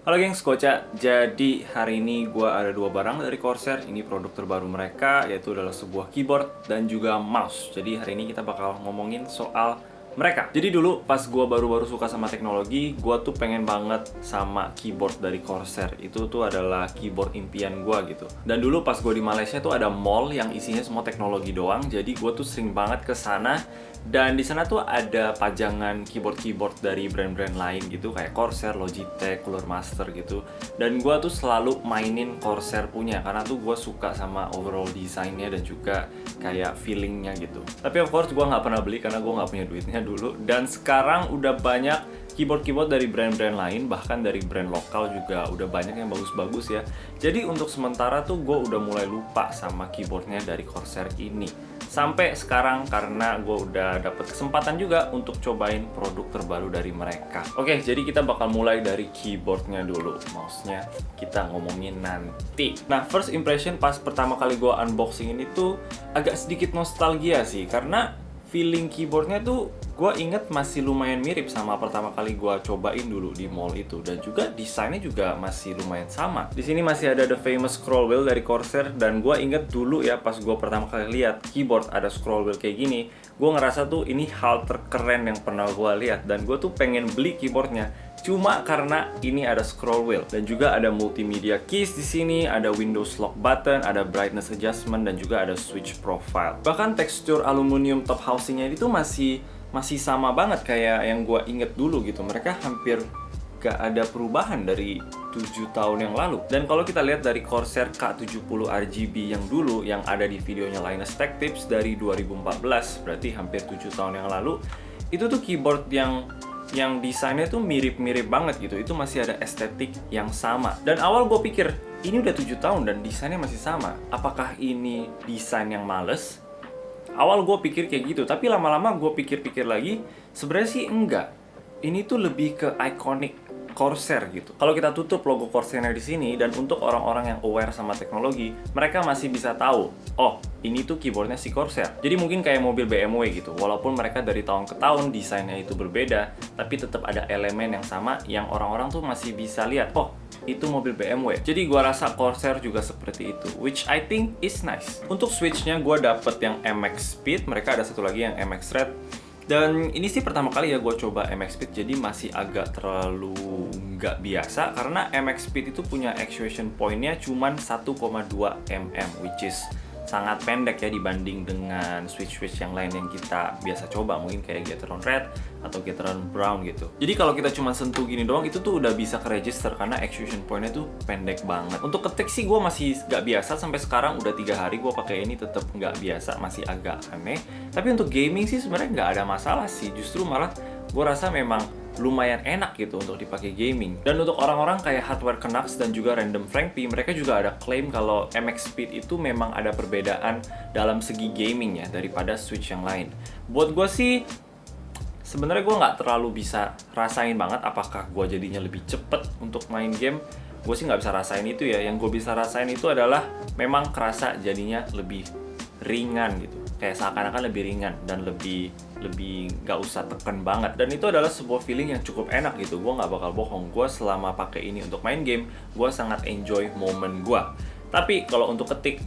Halo gengs, Koca. Jadi hari ini gue ada dua barang dari Corsair. Ini produk terbaru mereka, yaitu adalah sebuah keyboard dan juga mouse. Jadi hari ini kita bakal ngomongin soal mereka. Jadi dulu pas gue baru-baru suka sama teknologi, gue tuh pengen banget sama keyboard dari Corsair. Itu tuh adalah keyboard impian gue gitu. Dan dulu pas gue di Malaysia tuh ada mall yang isinya semua teknologi doang. Jadi gue tuh sering banget ke sana. Dan di sana tuh ada pajangan keyboard-keyboard dari brand-brand lain gitu, kayak Corsair, Logitech, Cooler Master gitu. Dan gue tuh selalu mainin Corsair punya, karena tuh gue suka sama overall desainnya dan juga kayak feelingnya gitu. Tapi of course gue nggak pernah beli karena gue nggak punya duitnya dulu. Dan sekarang udah banyak keyboard-keyboard dari brand-brand lain, bahkan dari brand lokal juga udah banyak yang bagus-bagus ya. Jadi untuk sementara tuh gue udah mulai lupa sama keyboardnya dari Corsair ini. Sampai sekarang karena gue udah dapet kesempatan juga untuk cobain produk terbaru dari mereka. Oke, jadi kita bakal mulai dari keyboardnya dulu. Mouse-nya kita ngomongin nanti. Nah, first impression pas pertama kali gue unboxing ini tuh agak sedikit nostalgia sih, karena feeling keyboardnya tuh gue inget masih lumayan mirip sama pertama kali gue cobain dulu di mall itu, dan juga desainnya juga masih lumayan sama. Di sini masih ada the famous scroll wheel dari Corsair, dan gue inget dulu ya pas gue pertama kali lihat keyboard ada scroll wheel kayak gini, gue ngerasa tuh ini hal terkeren yang pernah gue lihat, dan gue tuh pengen beli keyboardnya cuma karena ini ada scroll wheel. Dan juga ada multimedia keys di sini, ada Windows lock button, ada brightness adjustment, dan juga ada switch profile. Bahkan tekstur aluminium top housingnya itu masih sama banget kayak yang gua inget dulu gitu. Mereka hampir gak ada perubahan dari 7 tahun yang lalu. Dan kalau kita lihat dari Corsair K70 RGB yang dulu, yang ada di videonya Linus Tech Tips dari 2014, berarti hampir 7 tahun yang lalu, itu tuh keyboard yang desainnya tuh mirip-mirip banget gitu. Itu masih ada estetik yang sama. Dan awal gue pikir, ini udah 7 tahun dan desainnya masih sama. Apakah ini desain yang males? Awal gue pikir kayak gitu, tapi lama-lama gue pikir-pikir lagi, sebenarnya sih enggak. Ini tuh lebih ke iconic Corsair gitu. Kalau kita tutup logo Corsairnya di sini, dan untuk orang-orang yang aware sama teknologi, mereka masih bisa tahu, oh, ini tuh keyboardnya si Corsair. Jadi mungkin kayak mobil BMW gitu, walaupun mereka dari tahun ke tahun desainnya itu berbeda, tapi tetap ada elemen yang sama yang orang-orang tuh masih bisa lihat, oh, itu mobil BMW. Jadi gua rasa Corsair juga seperti itu, which I think is nice. Untuk switchnya gua dapet yang MX Speed, mereka ada satu lagi yang MX Red. Dan ini sih pertama kali ya gue coba MX Speed, jadi masih agak terlalu nggak biasa karena MX Speed itu punya actuation point-nya cuman 1,2 mm, which is sangat pendek ya dibanding dengan switch-switch yang lain yang kita biasa coba, mungkin kayak Gateron Red atau Gateron Brown gitu. Jadi kalau kita cuma sentuh gini doang, itu tuh udah bisa ke register karena actuation point-nya tuh pendek banget. Untuk ketik sih gue masih nggak biasa, sampai sekarang udah 3 hari gue pakai ini tetap nggak biasa, masih agak aneh. Tapi untuk gaming sih sebenarnya nggak ada masalah sih, justru malah gue rasa memang lumayan enak gitu untuk dipakai gaming. Dan untuk orang-orang kayak Hardware Canucks dan juga Random Frank P, mereka juga ada klaim kalau MX Speed itu memang ada perbedaan dalam segi gaming ya daripada Switch yang lain. Buat gue sih sebenarnya gue nggak terlalu bisa rasain banget apakah gue jadinya lebih cepet untuk main game. Gue sih nggak bisa rasain itu ya. Yang gue bisa rasain itu adalah memang kerasa jadinya lebih ringan gitu, kayak seakan-akan lebih ringan dan lebih nggak usah tekan banget. Dan itu adalah sebuah feeling yang cukup enak gitu. Gue nggak bakal bohong, gue selama pakai ini untuk main game, gue sangat enjoy momen gue. Tapi kalau untuk ketik,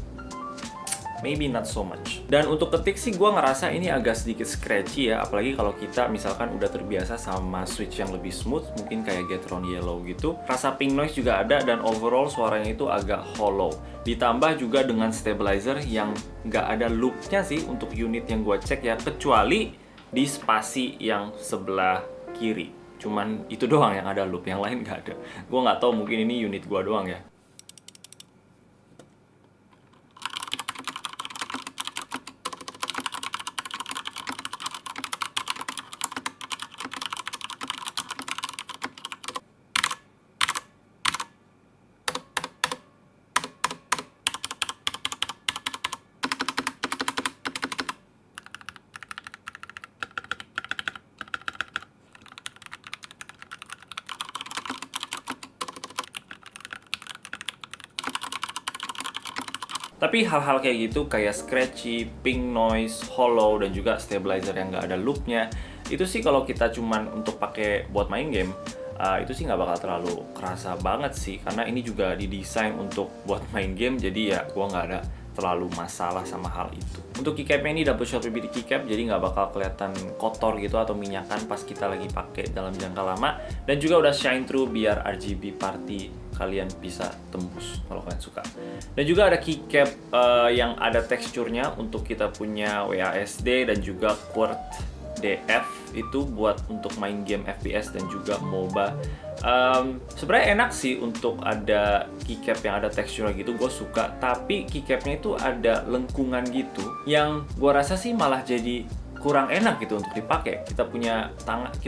maybe not so much. Dan untuk ketik sih gue ngerasa ini agak sedikit scratchy ya, apalagi kalau kita misalkan udah terbiasa sama switch yang lebih smooth, mungkin kayak Gateron Yellow gitu. Rasa ping noise juga ada, dan overall suaranya itu agak hollow. Ditambah juga dengan stabilizer yang nggak ada loopnya sih untuk unit yang gue cek ya, kecuali di spasi yang sebelah kiri. Cuman itu doang yang ada loop, yang lain nggak ada. Gue nggak tahu, mungkin ini unit gue doang ya. Tapi hal-hal kayak gitu, kayak scratchy, ping noise, hollow, dan juga stabilizer yang nggak ada loopnya, itu sih kalau kita cuman untuk pakai buat main game, itu sih nggak bakal terlalu kerasa banget sih, karena ini juga didesain untuk buat main game, jadi ya gue nggak ada terlalu masalah sama hal itu. Untuk keycapnya ini double shot PBD keycap, jadi nggak bakal kelihatan kotor gitu atau minyakan pas kita lagi pakai dalam jangka lama, dan juga udah shine through biar RGB party kalian bisa tembus kalau kalian suka. Dan juga ada keycap yang ada teksturnya untuk kita punya WASD dan juga Quad DF, itu buat untuk main game FPS dan juga MOBA. Sebenarnya enak sih untuk ada keycap yang ada teksturnya gitu, gue suka. Tapi keycapnya itu ada lengkungan gitu, yang gue rasa sih malah jadi kurang enak gitu untuk dipakai. Kita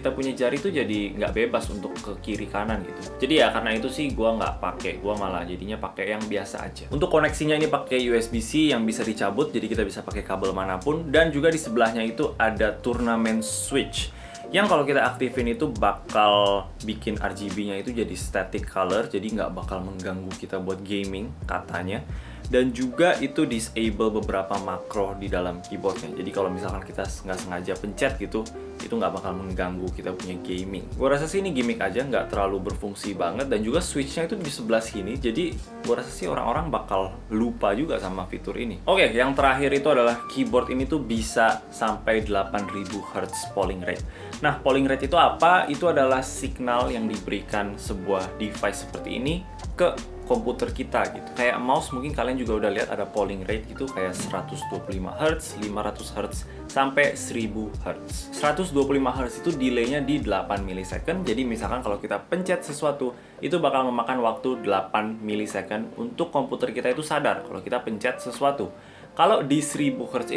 punya jari itu jadi nggak bebas untuk ke kiri kanan gitu. Jadi ya karena itu sih gue nggak pakai, gue malah jadinya pakai yang biasa aja. Untuk koneksinya ini pakai USB-C yang bisa dicabut, jadi kita bisa pakai kabel manapun. Dan juga di sebelahnya itu ada tournament switch, yang kalau kita aktifin itu bakal bikin RGB-nya itu jadi static color, jadi nggak bakal mengganggu kita buat gaming katanya. Dan juga itu disable beberapa makro di dalam keyboardnya, jadi kalau misalkan kita nggak sengaja pencet gitu, itu nggak bakal mengganggu kita punya gaming. Gue rasa sih ini gimmick aja, nggak terlalu berfungsi banget. Dan juga switchnya itu di sebelah sini, jadi gue rasa sih orang-orang bakal lupa juga sama fitur ini. Oke, yang terakhir itu adalah keyboard ini tuh bisa sampai 8000 Hz polling rate. Nah, polling rate itu apa? Itu adalah signal yang diberikan sebuah device seperti ini ke komputer kita gitu. Kayak mouse mungkin kalian juga udah lihat ada polling rate itu kayak 125 Hz, 500 Hz, sampai 1000 Hz. 125 Hz itu delaynya di 8 millisecond. Jadi misalkan kalau kita pencet sesuatu, itu bakal memakan waktu 8 millisecond untuk komputer kita itu sadar kalau kita pencet sesuatu. Kalau di 1000 Hz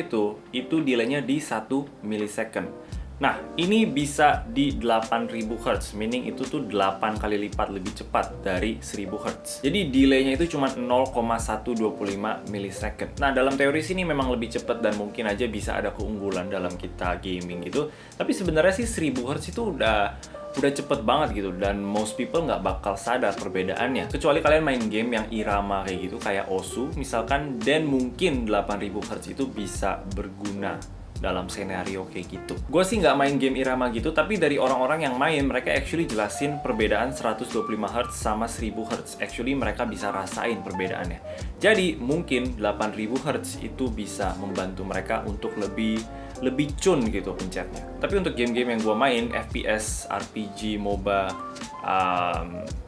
itu delaynya di 1 millisecond. Nah, ini bisa di 8000 Hz, meaning itu tuh 8 kali lipat lebih cepat dari 1000 Hz. Jadi delaynya itu cuma 0,125 millisecond. Nah, dalam teori sini memang lebih cepat dan mungkin aja bisa ada keunggulan dalam kita gaming gitu. Tapi sebenarnya sih 1000 Hz itu udah cepet banget gitu, dan most people nggak bakal sadar perbedaannya, kecuali kalian main game yang irama kayak gitu, kayak Osu misalkan, dan mungkin 8000 Hz itu bisa berguna dalam skenario kayak gitu. Gue sih nggak main game irama gitu, tapi dari orang-orang yang main, mereka actually jelasin perbedaan 125 Hz sama 1000 Hz. Actually mereka bisa rasain perbedaannya. Jadi mungkin 8000 Hz itu bisa membantu mereka untuk lebih tune gitu pencetnya. Tapi untuk game-game yang gue main, FPS, RPG, MOBA,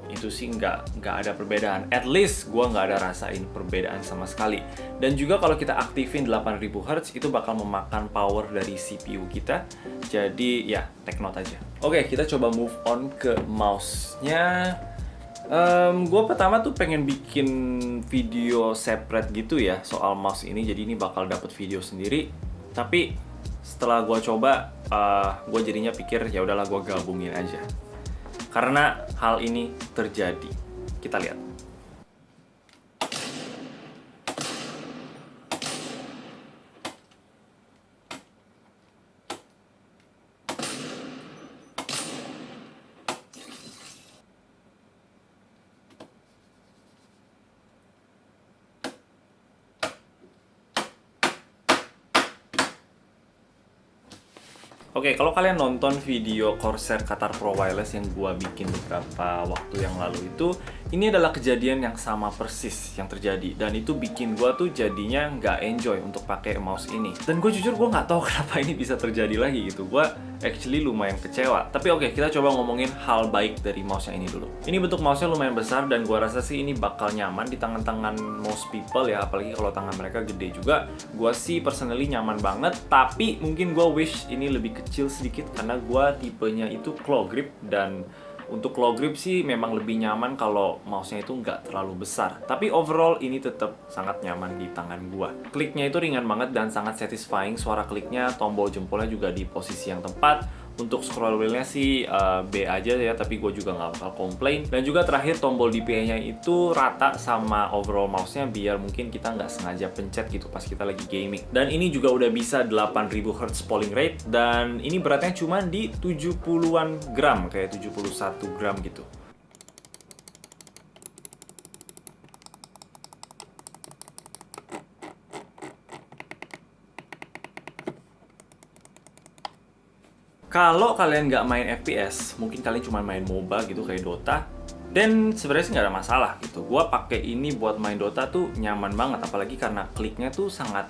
itu sih nggak ada perbedaan. At least gue nggak ada rasain perbedaan sama sekali. Dan juga kalau kita aktifin 8000 Hz, itu bakal memakan power dari CPU kita. Jadi ya, take note aja. Oke, kita coba move on ke mouse-nya. Gue pertama tuh pengen bikin video separate gitu ya soal mouse ini. Jadi ini bakal dapet video sendiri. Tapi setelah gue coba, gue jadinya pikir ya udahlah gue gabungin aja. Karena hal ini terjadi. Kita lihat. Oke, kalau kalian nonton video Corsair Qatar Pro Wireless yang gua bikin beberapa waktu yang lalu itu, ini adalah kejadian yang sama persis yang terjadi, dan itu bikin gua tuh jadinya nggak enjoy untuk pakai mouse ini. Dan gue jujur gue nggak tahu kenapa ini bisa terjadi lagi gitu. Gua actually lumayan kecewa. Tapi oke, kita coba ngomongin hal baik dari mouse yang ini dulu. Ini bentuk mouse-nya lumayan besar, dan gua rasa sih ini bakal nyaman di tangan-tangan most people ya, apalagi kalau tangan mereka gede juga. Gua sih personally nyaman banget, tapi mungkin gua wish ini lebih kecil sedikit karena gua tipenya itu claw grip, dan untuk claw grip sih memang lebih nyaman kalau mouse-nya itu nggak terlalu besar. Tapi overall ini tetap sangat nyaman di tangan gua. Kliknya itu ringan banget dan sangat satisfying. Suara kliknya, tombol jempolnya juga di posisi yang tepat. Untuk scroll wheel-nya sih B aja ya, tapi gue juga nggak bakal komplain. Dan juga terakhir tombol DPI-nya itu rata sama overall mouse-nya, biar mungkin kita nggak sengaja pencet gitu pas kita lagi gaming. Dan ini juga udah bisa 8000 Hz polling rate, dan ini beratnya cuma di 70-an gram, kayak 71 gram gitu. Kalau kalian nggak main FPS, mungkin kalian cuma main MOBA gitu kayak Dota, dan sebenarnya sih nggak ada masalah gitu. Gua pakai ini buat main Dota tuh nyaman banget, apalagi karena kliknya tuh sangat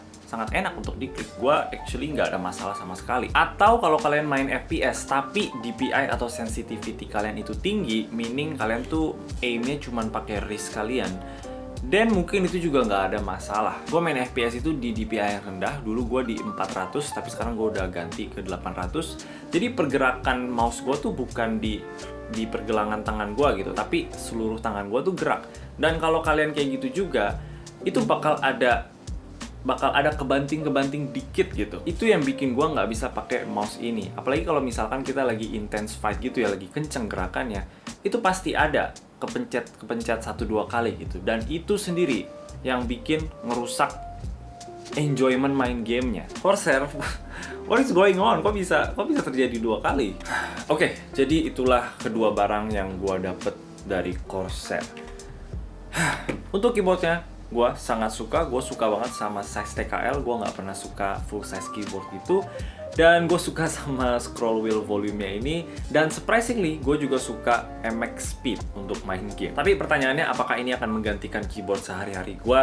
enak untuk diklik. Gua actually nggak ada masalah sama sekali. Atau kalau kalian main FPS tapi DPI atau sensitivity kalian itu tinggi, meaning kalian tuh aimnya cuma pakai wrist kalian, dan mungkin itu juga nggak ada masalah. Gue main FPS itu di DPI yang rendah. Dulu gue di 400, tapi sekarang gue udah ganti ke 800. Jadi pergerakan mouse gue tuh bukan di pergelangan tangan gue gitu, tapi seluruh tangan gue tuh gerak. Dan kalau kalian kayak gitu juga, itu bakal ada kebanting-kebanting dikit gitu. Itu yang bikin gue nggak bisa pakai mouse ini. Apalagi kalau misalkan kita lagi intense fight gitu ya, lagi kenceng gerakannya, itu pasti ada kepencet 1-2 kali gitu. Dan itu sendiri yang bikin ngerusak enjoyment main gamenya. Corsair, what is going on? Kok bisa terjadi 2 kali? Oke, jadi itulah kedua barang yang gue dapet dari Corsair. Untuk keyboardnya, gue sangat suka. Gue suka banget sama size TKL. Gue nggak pernah suka full size keyboard gitu. Dan gue suka sama scroll wheel volume-nya ini. Dan surprisingly, gue juga suka MX Speed untuk main game. Tapi pertanyaannya, apakah ini akan menggantikan keyboard sehari-hari gue?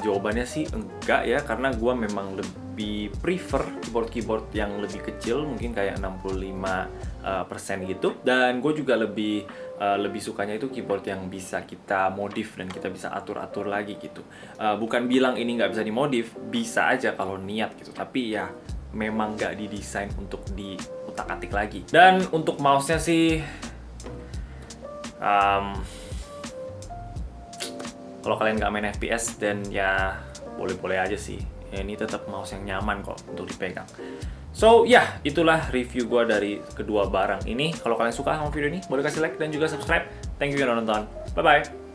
Jawabannya sih enggak ya, karena gue memang lebih prefer keyboard yang lebih kecil, mungkin kayak 65% gitu. Dan gue juga lebih sukanya itu keyboard yang bisa kita modif dan kita bisa atur-atur lagi gitu. Bukan bilang ini nggak bisa dimodif, bisa aja kalau niat gitu. Tapi ya memang nggak didesain untuk diutak-atik lagi. Dan untuk mouse-nya sih, kalau kalian nggak main FPS, dan ya boleh-boleh aja sih. Ya, ini tetap mouse yang nyaman kok untuk dipegang. So, ya, itulah review gue dari kedua barang ini. Kalau kalian suka sama video ini, boleh kasih like dan juga subscribe. Thank you udah nonton. Bye-bye.